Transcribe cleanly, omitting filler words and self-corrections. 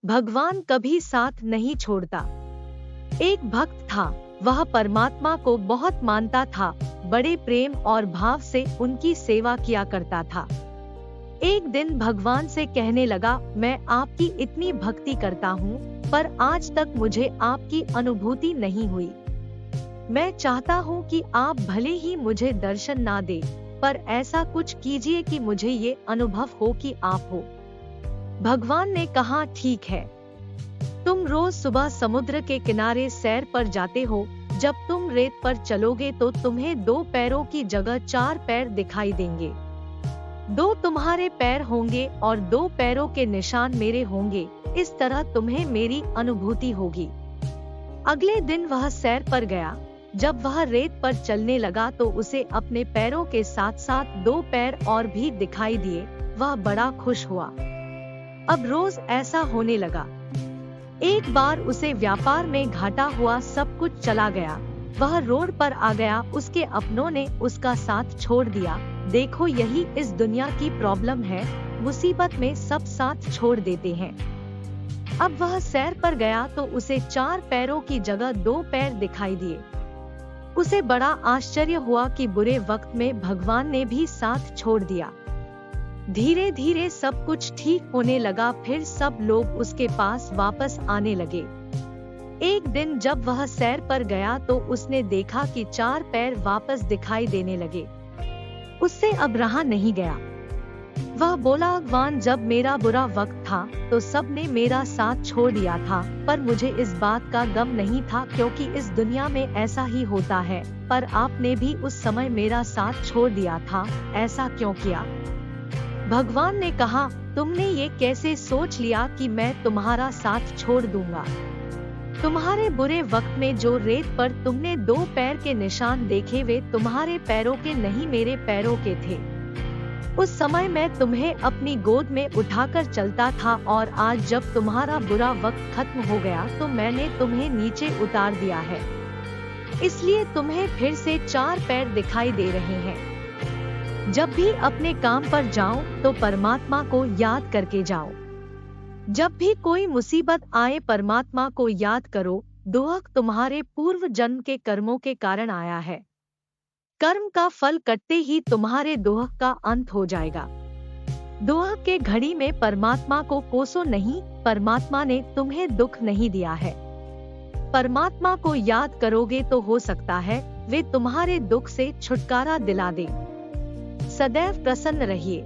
भगवान कभी साथ नहीं छोड़ता। एक भक्त था, वह परमात्मा को बहुत मानता था, बड़े प्रेम और भाव से उनकी सेवा किया करता था। एक दिन भगवान से कहने लगा, मैं आपकी इतनी भक्ति करता हूँ, पर आज तक मुझे आपकी अनुभूति नहीं हुई। मैं चाहता हूँ कि आप भले ही मुझे दर्शन ना दे, पर ऐसा कुछ कीजिए कि मुझे ये अनुभव हो कि आप हो। भगवान ने कहा, ठीक है। तुम रोज सुबह समुद्र के किनारे सैर पर जाते हो, जब तुम रेत पर चलोगे तो तुम्हें 2 पैरों की जगह 4 पैर दिखाई देंगे। 2 तुम्हारे पैर होंगे और 2 पैरों के निशान मेरे होंगे, इस तरह तुम्हें मेरी अनुभूति होगी। अगले दिन वह सैर पर गया। जब वह रेत पर चलने लगा तो उसे अपने पैरों के साथ साथ 2 पैर और भी दिखाई दिए। वह बड़ा खुश हुआ। अब रोज ऐसा होने लगा। एक बार उसे व्यापार में घाटा हुआ, सब कुछ चला गया। वह रोड पर आ गया, उसके अपनों ने उसका साथ छोड़ दिया। देखो, यही इस दुनिया की प्रॉब्लम है, मुसीबत में सब साथ छोड़ देते हैं। अब वह सैर पर गया तो उसे 4 पैरों की जगह 2 पैर दिखाई दिए। उसे बड़ा आश्चर्य हुआ कि बुरे वक्त में भगवान ने भी साथ छोड़ दिया। धीरे धीरे सब कुछ ठीक होने लगा, फिर सब लोग उसके पास वापस आने लगे। एक दिन जब वह सैर पर गया तो उसने देखा कि 4 पैर वापस दिखाई देने लगे। उससे अब रहा नहीं गया। वह बोला, भगवान, जब मेरा बुरा वक्त था तो सबने मेरा साथ छोड़ दिया था, पर मुझे इस बात का गम नहीं था, क्योंकि इस दुनिया में ऐसा ही होता है। पर आपने भी उस समय मेरा साथ छोड़ दिया था, ऐसा क्यों किया? भगवान ने कहा, तुमने ये कैसे सोच लिया कि मैं तुम्हारा साथ छोड़ दूंगा? तुम्हारे बुरे वक्त में जो रेत पर तुमने 2 पैर के निशान देखे, वे तुम्हारे पैरों के नहीं, मेरे पैरों के थे। उस समय मैं तुम्हें अपनी गोद में उठाकर चलता था, और आज जब तुम्हारा बुरा वक्त खत्म हो गया तो मैंने तुम्हें नीचे उतार दिया है। इसलिए तुम्हें फिर से 4 पैर दिखाई दे रहे हैं। जब भी अपने काम पर जाओ तो परमात्मा को याद करके जाओ। जब भी कोई मुसीबत आए, परमात्मा को याद करो। दुख तुम्हारे पूर्व जन्म के कर्मों के कारण आया है। कर्म का फल कटते ही तुम्हारे दुख का अंत हो जाएगा। दुख के घड़ी में परमात्मा को कोसो नहीं, परमात्मा ने तुम्हें दुख नहीं दिया है। परमात्मा को याद करोगे तो हो सकता है वे तुम्हारे दुख से छुटकारा दिला दे। सदैव प्रसन्न रहिए।